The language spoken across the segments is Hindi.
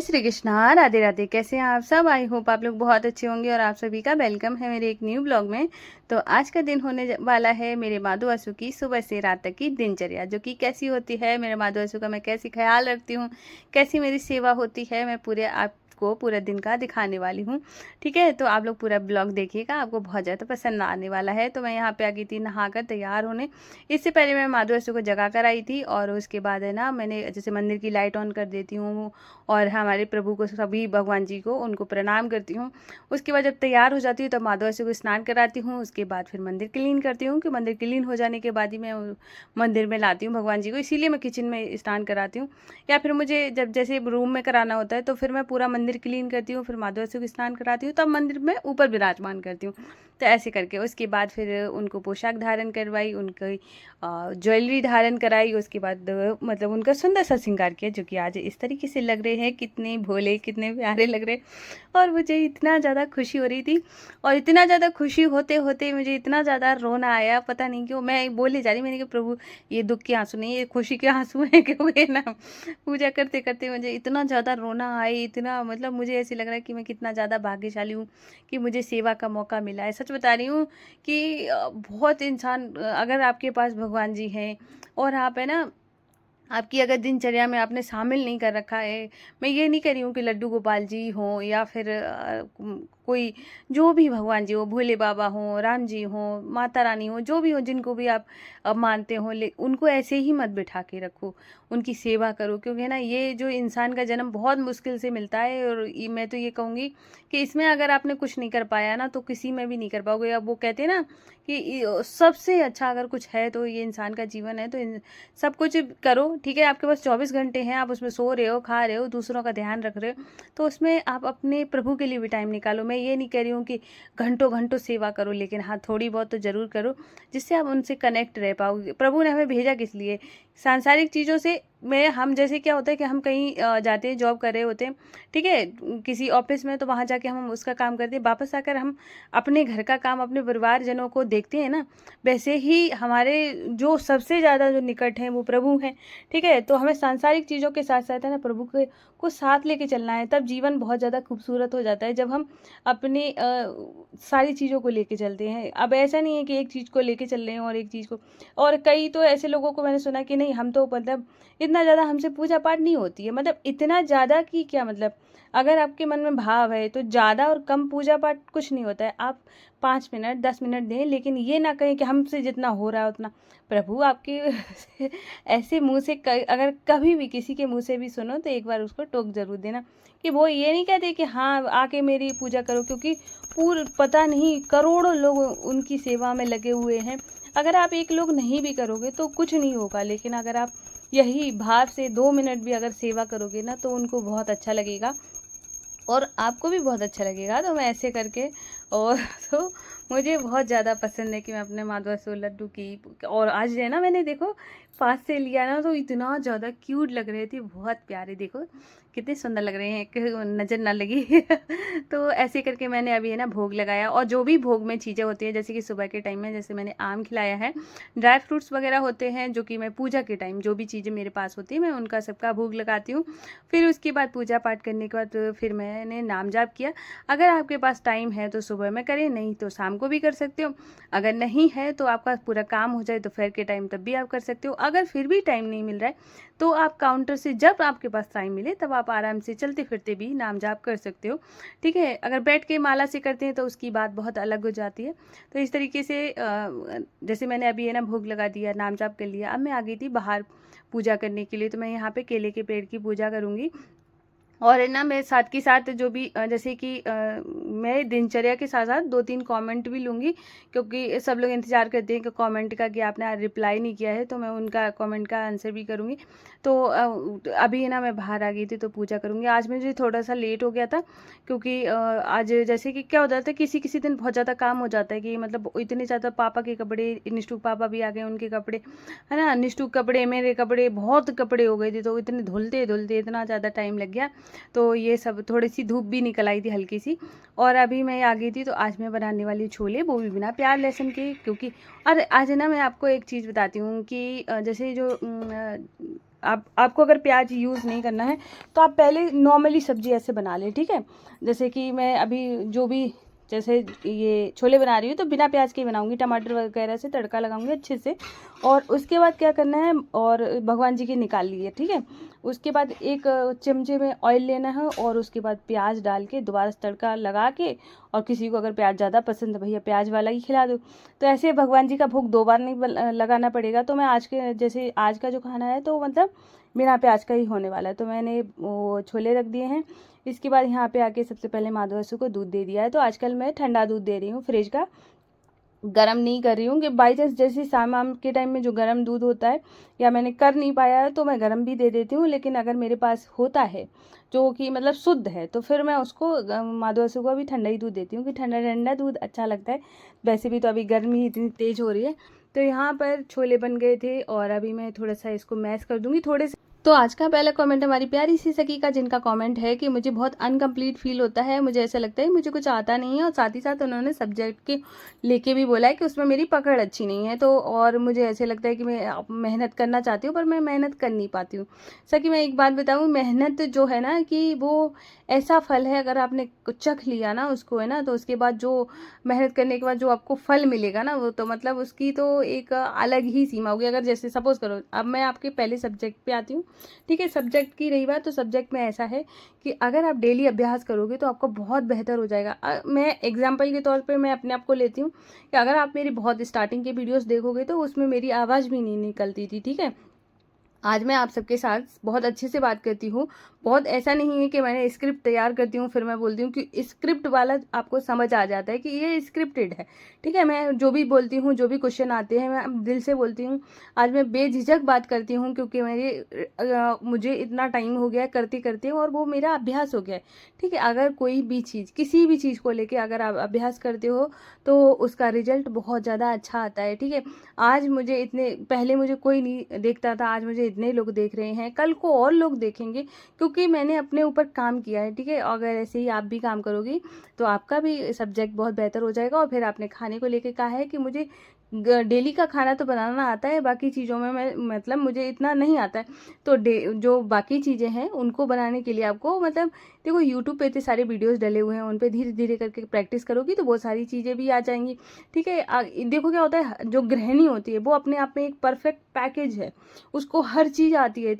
श्री कृष्णा, राधे राधे। कैसे हैं आप सब? आई होप आप लोग बहुत अच्छे होंगे और आप सभी का वेलकम है मेरे एक न्यू ब्लॉग में। तो आज का दिन होने वाला है मेरे माधु असू की सुबह से रात तक की दिनचर्या, जो कि कैसी होती है मेरे माधु असू का, मैं कैसी ख्याल रखती हूँ, कैसी मेरी सेवा होती है, मैं पूरे आपको पूरा दिन का दिखाने वाली हूँ। ठीक है, तो आप लोग पूरा ब्लॉग देखिएगा, आपको बहुत ज़्यादा पसंद आने वाला है। तो मैं यहाँ पे आ गई थी नहाकर तैयार होने। इससे पहले मैं माधु असू को जगा कर आई थी और उसके बाद है ना, मैंने जैसे मंदिर की लाइट ऑन कर देती हूँ और हमारे प्रभु को, सभी भगवान जी को, उनको प्रणाम करती हूँ। उसके बाद जब तैयार हो जाती हूँ तब माधव से को स्नान कराती हूँ। उसके बाद फिर मंदिर क्लीन करती हूँ कि मंदिर क्लीन हो जाने के बाद ही मैं मंदिर में लाती हूँ भगवान जी को, इसीलिए मैं किचन में स्नान कराती हूँ। या फिर मुझे जब जैसे रूम में कराना होता है तो फिर मैं पूरा मंदिर क्लीन करती हूँ, फिर माधव से को स्नान कराती हूँ, तब मंदिर में ऊपर विराजमान करती हूँ। तो ऐसे करके उसके बाद फिर उनको पोशाक धारण करवाई, उनकी ज्वेलरी धारण कराई। उसके बाद मतलब उनका सुंदर सा श्रृंगार किया, जो कि आज इस तरीके से लग रहे हैं, कितने भोले कितने प्यारे लग रहे। और मुझे इतना ज़्यादा खुशी हो रही थी, और इतना ज़्यादा खुशी होते होते मुझे इतना ज़्यादा रोना आया, पता नहीं क्यों। मैं बोले जा रही, मैंने कहा प्रभु ये दुख के आंसू नहीं, ये खुशी के आंसू हैं, क्योंकि ना पूजा करते करते मुझे इतना ज़्यादा रोना आई, इतना मतलब मुझे ऐसे लग रहा है कि मैं कितना ज़्यादा भाग्यशाली हूँ कि मुझे सेवा का मौका मिला है। सच बता रही हूँ कि बहुत इंसान, अगर आपके पास भगवान जी हैं और आप है ना, आपकी अगर दिनचर्या में आपने शामिल नहीं कर रखा है, मैं ये नहीं कह रही हूँ कि लड्डू गोपाल जी हों या फिर कोई जो भी भगवान जी हो, भोले बाबा हों, राम जी हों, माता रानी हो, जो भी हो, जिनको भी आप मानते हो, उनको ऐसे ही मत बिठा के रखो, उनकी सेवा करो। क्योंकि ना, ये जो इंसान का जन्म बहुत मुश्किल से मिलता है, और मैं तो ये कहूँगी कि इसमें अगर आपने कुछ नहीं कर पाया ना, तो किसी में भी नहीं कर पाओगे। अब वो कहते हैं ना कि सबसे अच्छा अगर कुछ है तो ये इंसान का जीवन है। तो सब कुछ करो, ठीक है, आपके पास 24 घंटे हैं, आप उसमें सो रहे हो, खा रहे हो, दूसरों का ध्यान रख रहे हो, तो उसमें आप अपने प्रभु के लिए भी टाइम निकालो। मैं ये नहीं कह रही हूँ कि घंटों घंटों सेवा करो, लेकिन हाँ, थोड़ी बहुत तो ज़रूर करो, जिससे आप उनसे कनेक्ट रह पाओगे। प्रभु ने हमें भेजा किस लिए? सांसारिक चीज़ों से में हम, जैसे क्या होता है कि हम कहीं जाते हैं, जॉब कर रहे होते हैं, ठीक है, किसी ऑफिस में, तो वहाँ जाके हम उसका काम करते हैं, वापस आकर हम अपने घर का काम, अपने परिवारजनों को देखते हैं ना। वैसे ही हमारे जो सबसे ज़्यादा जो निकट हैं वो प्रभु हैं, ठीक है। तो हमें सांसारिक चीज़ों के साथ साथ है ना, प्रभु के को साथ लेके चलना है, तब जीवन बहुत ज़्यादा खूबसूरत हो जाता है, जब हम अपनी सारी चीज़ों को लेके चलते हैं। अब ऐसा नहीं है कि एक चीज़ को लेके चल रहे हैं और एक चीज़ को, और कई तो ऐसे लोगों को मैंने सुना कि नहीं, हम तो मतलब इतना ज़्यादा हमसे पूजा पाठ नहीं होती है। मतलब इतना ज़्यादा कि क्या मतलब, अगर आपके मन में भाव है तो ज़्यादा और कम पूजा पाठ कुछ नहीं होता है। आप 5 मिनट 10 मिनट दें, लेकिन ये ना कहें कि हमसे जितना हो रहा है उतना। प्रभु आपके ऐसे मुंह से अगर कभी भी किसी के मुंह से भी सुनो तो एक बार उसको टोक जरूर देना, कि वो ये नहीं कहते कि हाँ आके मेरी पूजा करो, क्योंकि पता नहीं करोड़ों लोग उनकी सेवा में लगे हुए हैं। अगर आप एक लोग नहीं भी करोगे तो कुछ नहीं होगा, लेकिन अगर आप यही भाव से 2 मिनट भी अगर सेवा करोगे ना, तो उनको बहुत अच्छा लगेगा और आपको भी बहुत अच्छा लगेगा। तो मैं ऐसे करके, और तो मुझे बहुत ज़्यादा पसंद है कि मैं अपने माधव सो लड्डू की, और आज है ना, मैंने देखो पास से लिया ना, तो इतना ज़्यादा क्यूट लग रहे थे, बहुत प्यारे, देखो कितने सुंदर लग रहे हैं, कि नज़र ना लगी। तो ऐसे करके मैंने अभी है ना भोग लगाया, और जो भी भोग में चीज़ें होती हैं, जैसे कि सुबह के टाइम में जैसे मैंने आम खिलाया है, ड्राई फ्रूट्स वगैरह होते हैं, जो कि मैं पूजा के टाइम जो भी चीज़ें मेरे पास होती हैं, मैं उनका सबका भोग लगाती हूँ। फिर उसके बाद पूजा पाठ करने के बाद फिर मैंने नाम जाप किया। अगर आपके पास टाइम है तो सुबह में करें, नहीं तो शाम को भी कर सकते हो। अगर नहीं है तो आपका पूरा काम हो जाए दोपहर के टाइम, तब भी आप कर सकते हो। अगर फिर भी टाइम नहीं मिल रहा है तो आप काउंटर से, जब आपके पास टाइम मिले तब आप आराम से चलते फिरते भी नाम जाप कर सकते हो, ठीक है। अगर बैठ के माला से करते हैं तो उसकी बात बहुत अलग हो जाती है। तो इस तरीके से जैसे मैंने अभी है ना भोग लगा दिया, नाम जाप कर लिया, अब मैं आ गई थी बाहर पूजा करने के लिए। तो मैं यहाँ पे केले के पेड़ की पूजा करूँगी, और है ना, मैं साथ के साथ जो भी जैसे कि मैं दिनचर्या के साथ साथ 2-3 कमेंट भी लूँगी, क्योंकि सब लोग इंतज़ार करते हैं कि कमेंट का, कि आपने रिप्लाई नहीं किया है, तो मैं उनका कमेंट का आंसर भी करूँगी। तो अभी है ना मैं बाहर आ गई थी तो पूजा करूँगी। आज मुझे थोड़ा सा लेट हो गया था, क्योंकि आज जैसे कि क्या होता था, किसी किसी दिन बहुत ज़्यादा काम हो जाता है, कि मतलब इतने ज़्यादा पापा के कपड़े, निष्ठुक पापा भी आ गए, उनके कपड़े है ना, निष्ठुक कपड़े, मेरे कपड़े, बहुत कपड़े हो गए थे, तो इतने धुलते धुलते इतना ज़्यादा टाइम लग गया। तो ये सब, थोड़ी सी धूप भी निकल आई थी हल्की सी, और अभी मैं आ गई थी। तो आज मैं बनाने वाली छोले, वो भी बिना प्याज लहसुन के, क्योंकि और आज है ना, मैं आपको एक चीज़ बताती हूँ कि जैसे जो आपको अगर प्याज यूज़ नहीं करना है तो आप पहले नॉर्मली सब्जी ऐसे बना लें, ठीक है। जैसे कि मैं अभी जो भी जैसे ये छोले बना रही हूँ तो बिना प्याज के ही बनाऊँगी, टमाटर वगैरह से तड़का लगाऊँगी अच्छे से। और उसके बाद क्या करना है, और भगवान जी की निकाल लिए, ठीक है। उसके बाद एक चमचे में ऑयल लेना है और उसके बाद प्याज डाल के दोबारा से तड़का लगा के, और किसी को अगर प्याज ज़्यादा पसंद है भैया प्याज वाला ही खिला दो। तो ऐसे भगवान जी का भोग 2 बार नहीं लगाना पड़ेगा। तो मैं आज के जैसे आज का जो खाना है तो मतलब बिना प्याज का ही होने वाला है। तो मैंने वो छोले रख दिए हैं। इसके बाद यहाँ पे आके सबसे पहले माधव को दूध दे दिया है। तो आजकल मैं ठंडा दूध दे रही हूँ, फ्रिज का, गरम नहीं कर रही हूँ कि बाई चांस जैसे शाम के टाइम में जो गरम दूध होता है या मैंने कर नहीं पाया है तो मैं गरम भी दे देती हूँ। लेकिन अगर मेरे पास होता है जो कि मतलब शुद्ध है तो फिर मैं उसको माधव को भी ठंडा ही दूध देती हूँ कि ठंडा ठंडा दूध अच्छा लगता है। वैसे भी तो अभी गर्मी इतनी तेज़ हो रही है। तो यहाँ पर छोले बन गए थे और अभी मैं थोड़ा सा इसको मैश कर दूँगी थोड़े से। तो आज का पहला कमेंट हमारी प्यारी सी सखी का, जिनका कमेंट है कि मुझे बहुत अनकम्प्लीट फील होता है, मुझे ऐसा लगता है मुझे कुछ आता नहीं है। और साथ ही साथ उन्होंने सब्जेक्ट के लेके भी बोला है कि उसमें मेरी पकड़ अच्छी नहीं है। तो और मुझे ऐसे लगता है कि मैं मेहनत करना चाहती हूँ पर मैं मेहनत कर नहीं पाती हूँ। सखी मैं एक बात बताऊँ, मेहनत जो है ना कि वो ऐसा फल है, अगर आपने चख लिया ना उसको है ना, तो उसके बाद जो मेहनत करने के बाद जो आपको फल मिलेगा ना, वो तो मतलब उसकी तो एक अलग ही सीमा होगी। अगर जैसे सपोज करो अब मैं आपके पहले सब्जेक्ट पे आती हूँ, ठीक है। सब्जेक्ट की रही बात, तो सब्जेक्ट में ऐसा है कि अगर आप डेली अभ्यास करोगे तो आपका बहुत बेहतर हो जाएगा। मैं एग्जाम्पल के तौर पे मैं अपने आप को लेती हूँ कि अगर आप मेरी बहुत स्टार्टिंग के वीडियोस देखोगे तो उसमें मेरी आवाज़ भी नहीं निकलती थी, ठीक है। आज मैं आप सबके साथ बहुत अच्छे से बात करती हूँ। बहुत ऐसा नहीं है कि मैंने स्क्रिप्ट तैयार करती हूँ फिर मैं बोलती हूँ कि स्क्रिप्ट वाला आपको समझ आ जाता है कि ये स्क्रिप्टेड है, ठीक है। मैं जो भी बोलती हूँ, जो भी क्वेश्चन आते हैं, मैं दिल से बोलती हूँ। आज मैं बेझिझक बात करती हूँ क्योंकि मुझे इतना टाइम हो गया है करते करते और वो मेरा अभ्यास हो गया है, ठीक है। अगर कोई भी चीज़, किसी भी चीज़ को लेके अगर आप अभ्यास करते हो तो उसका रिजल्ट बहुत ज़्यादा अच्छा आता है, ठीक है। आज मुझे इतने, पहले मुझे कोई नहीं देखता था, आज मुझे इतने लोग देख रहे हैं, कल को और लोग देखेंगे क्योंकि मैंने अपने ऊपर काम किया है, ठीक है। अगर ऐसे ही आप भी काम करोगी तो आपका भी सब्जेक्ट बहुत बेहतर हो जाएगा। और फिर आपने खाने को लेके कहा है कि मुझे डेली का खाना तो बनाना आता है, बाकी चीज़ों में मैं मतलब मुझे इतना नहीं आता है। तो जो बाकी चीज़ें हैं उनको बनाने के लिए आपको मतलब देखो यूट्यूब पे इतने सारे वीडियोस डले हुए हैं, उन पे धीरे धीरे करके प्रैक्टिस करोगी तो बहुत सारी चीज़ें भी आ जाएंगी, ठीक है। देखो क्या होता है, जो गृहिणी होती है वो अपने आप में एक परफेक्ट पैकेज है, उसको हर चीज़ आती है।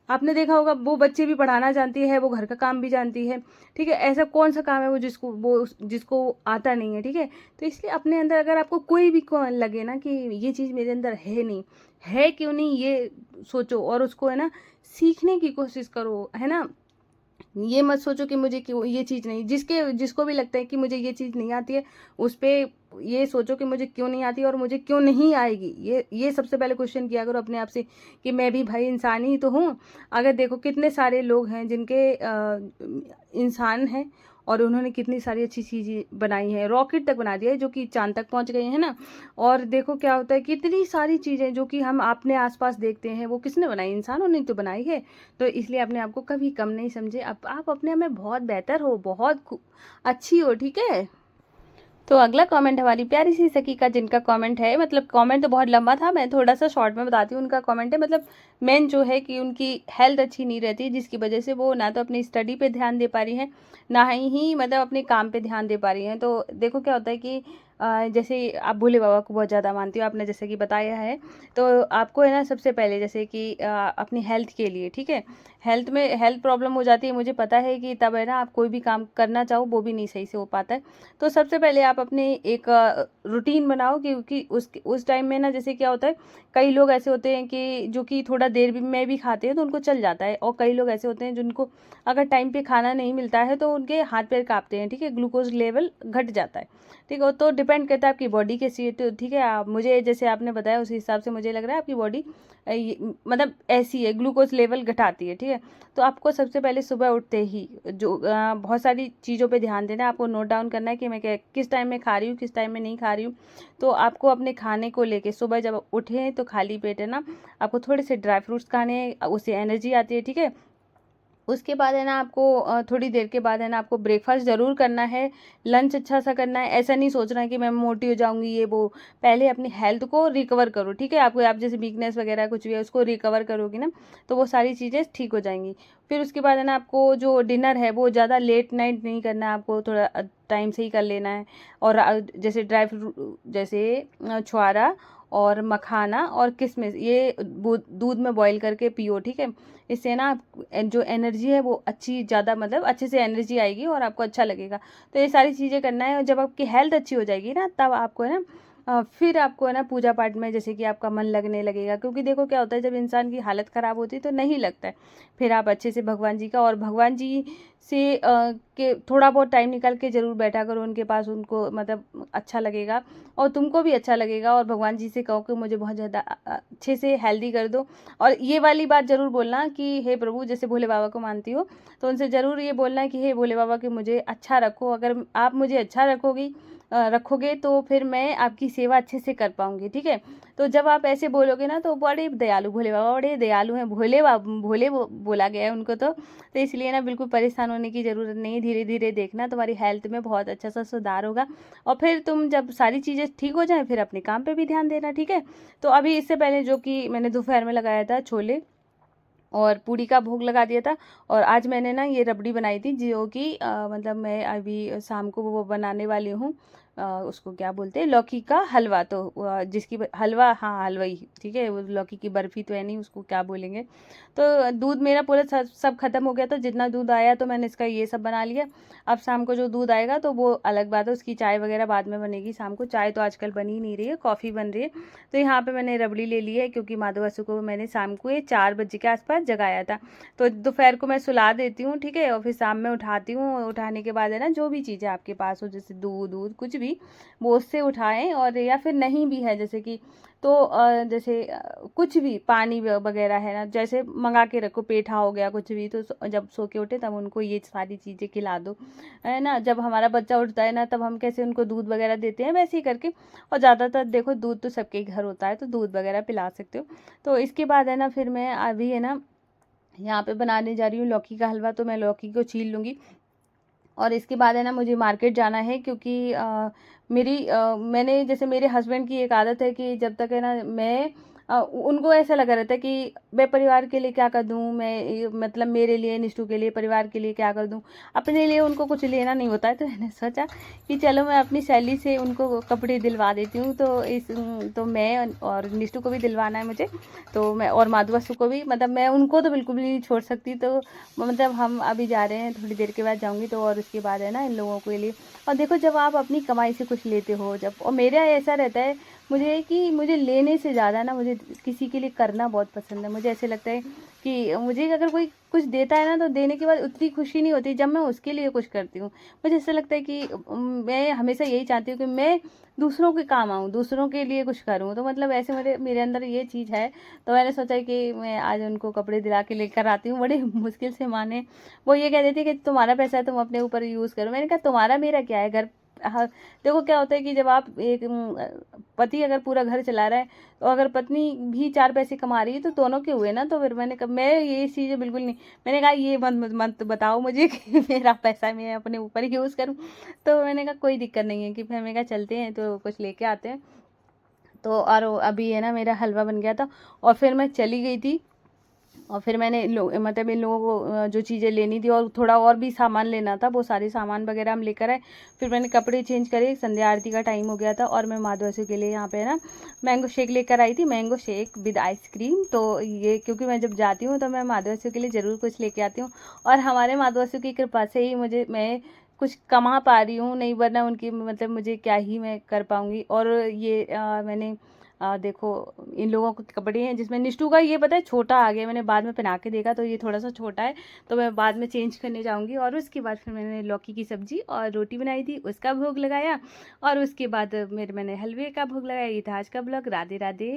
आपने देखा होगा वो बच्चे भी पढ़ाना जानती है, वो घर का काम भी जानती है, ठीक है। ऐसा कौन सा काम है जिसको आता नहीं है, ठीक है। तो इसलिए अपने अंदर अगर आपको कोई भी लगे ना कि ये चीज़ मेरे अंदर है नहीं, है क्यों नहीं ये सोचो और उसको है ना सीखने की कोशिश करो, है ना। ये मत सोचो कि मुझे क्यों ये चीज़ नहीं, जिसको भी लगता है कि मुझे ये चीज़ नहीं आती है उस पे ये सोचो कि मुझे क्यों नहीं आती और मुझे क्यों नहीं आएगी। ये सबसे पहले क्वेश्चन किया करो अपने आप से कि मैं भी भाई इंसान ही तो हूँ। अगर देखो कितने सारे लोग हैं जिनके इंसान हैं और उन्होंने कितनी सारी अच्छी चीज़ें बनाई हैं, रॉकेट तक बना दिया है जो कि चांद तक पहुँच गए हैं ना। और देखो क्या होता है, कितनी सारी चीज़ें जो कि हम अपने आसपास देखते हैं वो किसने बनाई, इंसानों ने तो बनाई है। तो इसलिए अपने आप को कभी कम नहीं समझे, आप अपने आप में बहुत बेहतर हो, बहुत अच्छी हो, ठीक है। तो अगला कमेंट हमारी प्यारी सी सखी का, जिनका कमेंट है, मतलब कमेंट तो बहुत लंबा था, मैं थोड़ा सा शॉर्ट में बताती हूँ। उनका कमेंट है मतलब मेन जो है कि उनकी हेल्थ अच्छी नहीं रहती, जिसकी वजह से वो ना तो अपनी स्टडी पे ध्यान दे पा रही हैं, ना ही मतलब अपने काम पे ध्यान दे पा रही हैं। तो देखो क्या होता है कि जैसे आप भोले बाबा को बहुत ज़्यादा मानती हो, आपने जैसे कि बताया है, तो आपको है ना सबसे पहले जैसे कि अपनी हेल्थ के लिए, ठीक है, हेल्थ प्रॉब्लम हो जाती है, मुझे पता है कि तब है ना आप कोई भी काम करना चाहो वो भी नहीं सही से हो पाता है। तो सबसे पहले आप अपने एक रूटीन बनाओ क्योंकि उस टाइम में ना जैसे क्या होता है, कई लोग ऐसे होते हैं कि जो कि थोड़ा देर में भी खाते हैं तो उनको चल जाता है, और कई लोग ऐसे होते हैं जिनको अगर टाइम पे खाना नहीं मिलता है तो उनके हाथ पैर कांपते हैं, ठीक है, ग्लूकोज लेवल घट जाता है, ठीक है। तो डिपेंड करता है आपकी बॉडी कैसी है, ठीक है। आप मुझे जैसे आपने बताया उस हिसाब से मुझे लग रहा है आपकी बॉडी मतलब ऐसी है, ग्लूकोज लेवल घटाती है, ठीक है। तो आपको सबसे पहले सुबह उठते ही जो बहुत सारी चीज़ों पे ध्यान देना है, आपको नोट डाउन करना है कि मैं किस टाइम में खा रही हूँ, किस टाइम में नहीं खा रही हूँ। तो आपको अपने खाने को लेके सुबह जब उठें तो खाली पेट है ना आपको थोड़े से ड्राई फ्रूट्स खाने हैं, उससे एनर्जी आती है, ठीक है। उसके बाद है ना आपको थोड़ी देर के बाद है ना आपको ब्रेकफास्ट ज़रूर करना है, लंच अच्छा सा करना है। ऐसा नहीं सोचना है कि मैं मोटी हो जाऊँगी ये वो। पहले अपनी हेल्थ को रिकवर करो, ठीक है? आपको आप जैसे वीकनेस वगैरह कुछ भी है उसको रिकवर करोगी ना, तो वो सारी चीज़ें ठीक हो जाएँगी। फिर उसके बाद है ना आपको जो डिनर है वो ज़्यादा लेट नाइट नहीं करना है, आपको थोड़ा टाइम से ही कर लेना है। और जैसे ड्राई फ्रूट जैसे छुआरा और मखाना और किशमिश ये दूध में बॉईल करके पियो, ठीक है? इससे ना जो एनर्जी है वो अच्छी ज़्यादा मतलब अच्छे से एनर्जी आएगी और आपको अच्छा लगेगा। तो ये सारी चीज़ें करना है और जब आपकी हेल्थ अच्छी हो जाएगी ना तब आपको है ना फिर आपको है ना पूजा पाठ में जैसे कि आपका मन लगने लगेगा, क्योंकि देखो क्या होता है जब इंसान की हालत ख़राब होती है तो नहीं लगता है। फिर आप अच्छे से भगवान जी का और भगवान जी से के थोड़ा बहुत टाइम निकाल के ज़रूर बैठा करो उनके पास, उनको मतलब अच्छा लगेगा और तुमको भी अच्छा लगेगा। और भगवान जी से कहो कि मुझे बहुत ज़्यादा अच्छे से हेल्दी कर दो। और ये वाली बात ज़रूर बोलना कि हे प्रभु, जैसे भोले बाबा को मानती हो तो उनसे ज़रूर ये बोलना है कि हे भोले बाबा कि मुझे अच्छा रखो। अगर आप मुझे अच्छा रखोगे तो फिर मैं आपकी सेवा अच्छे से कर पाऊँगी, ठीक है? तो जब आप ऐसे बोलोगे ना तो बड़े दयालु, भोले बाबा बड़े दयालु हैं। भोले बोला गया है उनको तो इसलिए ना बिल्कुल परेशान होने की ज़रूरत नहीं है। धीरे धीरे देखना तुम्हारी हेल्थ में बहुत अच्छा सा सुधार होगा और फिर तुम जब सारी चीज़ें ठीक हो जाएं फिर अपने काम पे भी ध्यान देना, ठीक है? तो अभी इससे पहले जो कि मैंने दोपहर में लगाया था छोले और पूड़ी का भोग लगा दिया था। और आज मैंने ना ये रबड़ी बनाई थी जो कि मतलब मैं अभी शाम को वो बनाने वाली हूँ। उसको क्या बोलते हैं, लौकी का हलवा। तो हलवा, हाँ हलवा ही, ठीक है? वो लौकी की बर्फ़ी तो है नहीं, उसको क्या बोलेंगे। तो दूध मेरा पूरा सब ख़त्म हो गया था, जितना दूध आया तो मैंने इसका ये सब बना लिया। अब शाम को जो दूध आएगा तो वो अलग बात है, उसकी चाय वगैरह बाद में बनेगी। शाम को चाय तो आजकल बन ही नहीं रही है, कॉफ़ी बन रही है। तो यहाँ पे मैंने रबड़ी ले ली है क्योंकि माधव वासु को मैंने शाम को ये 4 बजे के आसपास जगाया था। तो दोपहर को मैं सुला देती हूँ, ठीक है? और फिर शाम में उठाती हूँ। उठाने के बाद है ना जो भी चीज़ें आपके पास हो जैसे दूध दूध कुछ भी वो उससे उठाएं। और या फिर नहीं भी है जैसे कि तो जैसे कुछ भी पानी वगैरह है ना, जैसे मंगा के रखो, पेठा हो गया कुछ भी, तो जब सो के उठे तब उनको ये सारी चीज़ें खिला दो, है ना? जब हमारा बच्चा उठता है ना तब हम कैसे उनको दूध वगैरह देते हैं वैसे ही करके। और ज़्यादातर देखो दूध तो सबके घर होता है तो दूध वगैरह पिला सकते हो। तो इसके बाद है ना फिर मैं अभी है ना यहाँ पे बनाने जा रही हूँ लौकी का हलवा। तो मैं लौकी को छील लूँगी और इसके बाद है ना मुझे मार्केट जाना है क्योंकि मैंने जैसे मेरे हस्बैंड की एक आदत है कि जब तक है ना मैं उनको ऐसा लगा रहता है कि मैं परिवार के लिए क्या कर दूँ, मतलब मेरे लिए, निष्ठू के लिए, परिवार के लिए क्या कर दूँ, अपने लिए उनको कुछ लेना नहीं होता है। तो मैंने सोचा कि चलो मैं अपनी सैलरी से उनको कपड़े दिलवा देती हूँ। तो मैं और निष्ठू को भी दिलवाना है मुझे। तो मैं और माधवासु को भी, मतलब मैं उनको तो बिल्कुल भी नहीं छोड़ सकती। तो मतलब हम अभी जा रहे हैं, थोड़ी देर के बाद जाऊंगी। तो और उसके बाद है ना इन लोगों के लिए। और देखो जब आप अपनी कमाई से कुछ लेते हो, जब और मेरा ऐसा रहता है मुझे कि मुझे लेने से ज़्यादा ना मुझे किसी के लिए करना बहुत पसंद है। मुझे ऐसे लगता है कि मुझे अगर कोई कुछ देता है ना तो देने के बाद उतनी खुशी नहीं होती जब मैं उसके लिए कुछ करती हूँ। मुझे ऐसा लगता है कि मैं हमेशा यही चाहती हूँ कि मैं दूसरों के काम आऊँ, दूसरों के लिए कुछ करूँ। तो मतलब ऐसे मेरे अंदर ये चीज़ है। तो मैंने सोचा कि मैं आज उनको कपड़े दिला के लेकर आती हूँ। बड़े मुश्किल से माने। वो ये कह देती कि तुम्हारा पैसा है तुम अपने ऊपर यूज़ करो। मैंने कहा तुम्हारा मेरा क्या है, घर। हाँ, देखो क्या होता है कि जब आप एक पति अगर पूरा घर चला रहा है तो अगर पत्नी भी 4 पैसे कमा रही है तो दोनों के हुए ना। तो फिर मैंने कहा मैं ये चीज़ें बिल्कुल नहीं, मैंने कहा ये मत बताओ मुझे कि मेरा पैसा मैं अपने ऊपर यूज़ करूँ। तो मैंने कहा कोई दिक्कत नहीं है कि फिर मैंने कहा चलते हैं तो कुछ लेके आते हैं। तो और अभी है ना मेरा हलवा बन गया था और फिर मैं चली गई थी। और फिर मैंने मतलब इन लोगों को जो चीज़ें लेनी थी और थोड़ा और भी सामान लेना था, वो सारे सामान वगैरह हम लेकर आए। फिर मैंने कपड़े चेंज करे, संध्या आरती का टाइम हो गया था। और मैं माधवासु के लिए यहाँ पे ना मैंगो शेक लेकर आई थी, मैंगो शेक विद आइसक्रीम। तो ये क्योंकि मैं जब जाती हूँ तो मैं माधवासु के लिए ज़रूर कुछ लेके आती हूँ। और हमारे माधवासु की कृपा से ही मैं कुछ कमा पा रही हूँ, नहीं वरना उनकी मतलब मुझे क्या ही मैं कर पाऊँगी। और ये मैंने देखो इन लोगों के कपड़े हैं जिसमें निष्ठू का ये पता है छोटा आ गया। मैंने बाद में पहना के देखा तो ये थोड़ा सा छोटा है। तो मैं बाद में चेंज करने जाऊंगी। और उसके बाद फिर मैंने लौकी की सब्जी और रोटी बनाई थी, उसका भोग लगाया। और उसके बाद मैंने हलवे का भोग लगाया। ये था आज का ब्लॉग। राधे राधे।